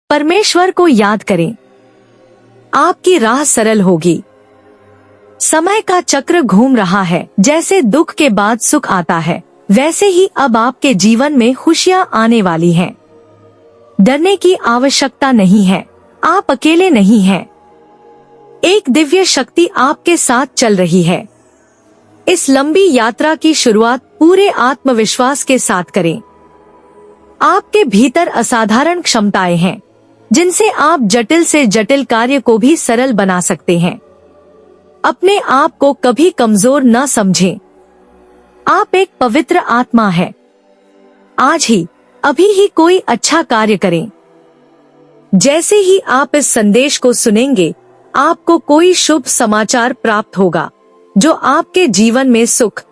परमेश्वर को याद करें, आपकी राह सरल होगी। समय का चक्र घूम रहा है। जैसे दुख के बाद सुख आता है, वैसे ही अब आपके जीवन में खुशियां आने वाली हैं। डरने की आवश्यकता नहीं है, आप अकेले नहीं हैं। एक दिव्य शक्ति आपके साथ चल रही है। इस लंबी यात्रा की शुरुआत पूरे आत्मविश्वास के साथ करें। आपके भीतर असाधारण क्षमताएं हैं, जिनसे आप जटिल से जटिल कार्य को भी सरल बना सकते हैं। अपने आप को कभी कमजोर न समझें। आप एक पवित्र आत्मा है। आज ही, अभी ही कोई अच्छा कार्य करें। जैसे ही आप इस संदेश को सुनेंगे, आपको कोई शुभ समाचार प्राप्त होगा, जो आपके जीवन में सुख,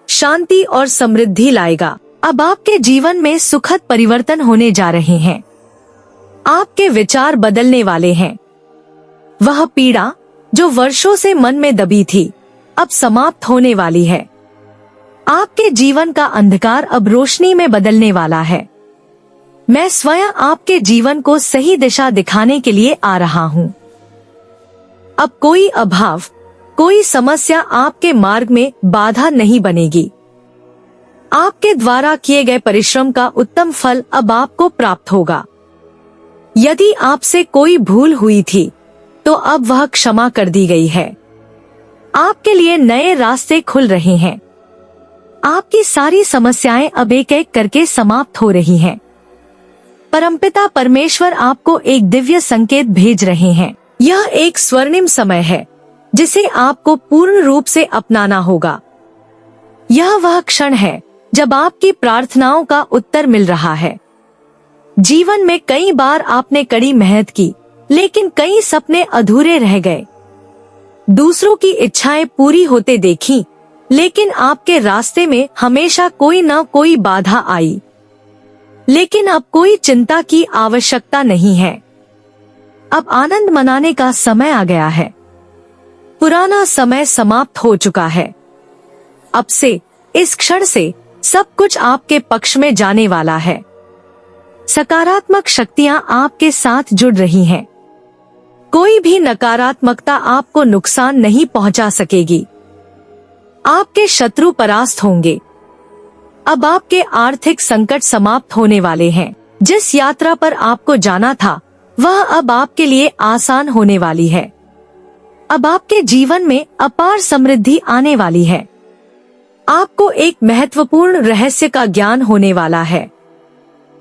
शांति और समृद्धि लाएगा। अब आपके जीवन में सुखद परिवर्तन होने जा रहे हैं। आपके विचार बदलने वाले हैं। वह पीड़ा जो वर्षों से मन में दबी थी, अब समाप्त होने वाली है। आपके जीवन का अंधकार अब रोशनी में बदलने वाला है। मैं स्वयं आपके जीवन को सही दिशा दिखाने के लिए आ रहा हूँ। अब कोई अभाव, कोई समस्या आपके मार्ग में बाधा नहीं बनेगी। आपके द्वारा किए गए परिश्रम का उत्तम फल अब आपको प्राप्त होगा। यदि आपसे कोई भूल हुई थी, तो अब वह क्षमा कर दी गई है। आपके लिए नए रास्ते खुल रहे हैं। आपकी सारी समस्याएं अब एक एक करके समाप्त हो रही हैं। परमपिता परमेश्वर आपको एक दिव्य संकेत भेज रहे हैं। यह एक स्वर्णिम समय है, जिसे आपको पूर्ण रूप से अपनाना होगा। यह वह क्षण है जब आपकी प्रार्थनाओं का उत्तर मिल रहा है। जीवन में कई बार आपने कड़ी मेहनत की, लेकिन कई सपने अधूरे रह गए। दूसरों की इच्छाएं पूरी होते देखी, लेकिन आपके रास्ते में हमेशा कोई न कोई बाधा आई। लेकिन अब कोई चिंता की आवश्यकता नहीं है। अब आनंद मनाने का समय आ गया है। पुराना समय समाप्त हो चुका है। अब से, इस क्षण से सब कुछ आपके पक्ष में जाने वाला है। सकारात्मक शक्तियां आपके साथ जुड़ रही हैं। कोई भी नकारात्मकता आपको नुकसान नहीं पहुंचा सकेगी। आपके शत्रु परास्त होंगे। अब आपके आर्थिक संकट समाप्त होने वाले हैं। जिस यात्रा पर आपको जाना था, वह अब आपके लिए आसान होने वाली है। अब आपके जीवन में अपार समृद्धि आने वाली है। आपको एक महत्वपूर्ण रहस्य का ज्ञान होने वाला है।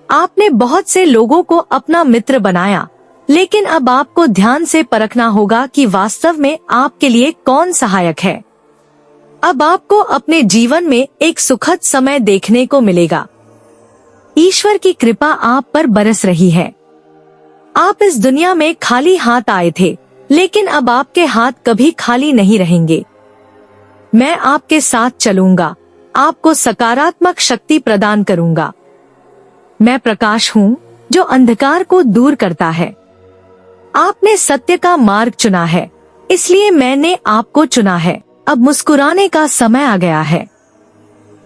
आपने बहुत से लोगों को अपना मित्र बनाया, लेकिन अब आपको ध्यान से परखना होगा कि वास्तव में आपके लिए कौन सहायक है। अब आपको अपने जीवन में एक सुखद समय देखने को मिलेगा। ईश्वर की कृपा आप पर बरस रही है। आप इस दुनिया में खाली हाथ आए थे, लेकिन अब आपके हाथ कभी खाली नहीं रहेंगे। मैं आपके साथ चलूंगा, आपको सकारात्मक शक्ति प्रदान करूंगा। मैं प्रकाश हूँ जो अंधकार को दूर करता है। आपने सत्य का मार्ग चुना है, इसलिए मैंने आपको चुना है। अब मुस्कुराने का समय आ गया है।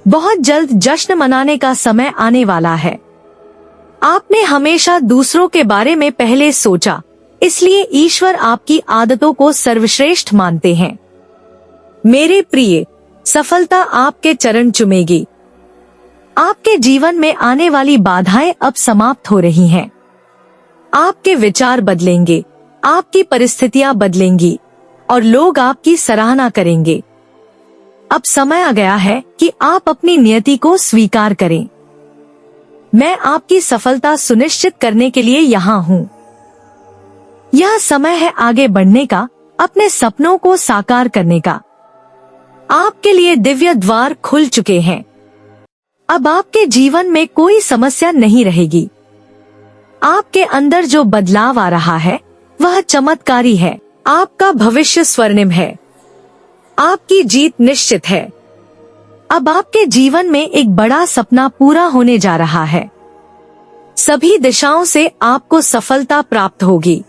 बहुत जल्द जश्न मनाने का समय आने वाला है। आपने हमेशा दूसरों के बारे में पहले सोचा, इसलिए ईश्वर आपकी आदतों को सर्वश्रेष्ठ मानते हैं। मेरे प्रिय, सफलता आपके चरण चूमेगी। आपके जीवन में आने वाली बाधाएं अब समाप्त हो रही हैं। आपके विचार बदलेंगे, आपकी परिस्थितियां बदलेंगी और लोग आपकी सराहना करेंगे। अब समय आ गया है कि आप अपनी नियति को स्वीकार करें। मैं आपकी सफलता सुनिश्चित करने के लिए यहाँ हूँ। यह समय है आगे बढ़ने का, अपने सपनों को साकार करने का। आपके लिए दिव्य द्वार खुल चुके हैं। अब आपके जीवन में कोई समस्या नहीं रहेगी। आपके अंदर जो बदलाव आ रहा है, वह चमत्कारी है। आपका भविष्य स्वर्णिम है। आपकी जीत निश्चित है। अब आपके जीवन में एक बड़ा सपना पूरा होने जा रहा है। सभी दिशाओं से आपको सफलता प्राप्त होगी।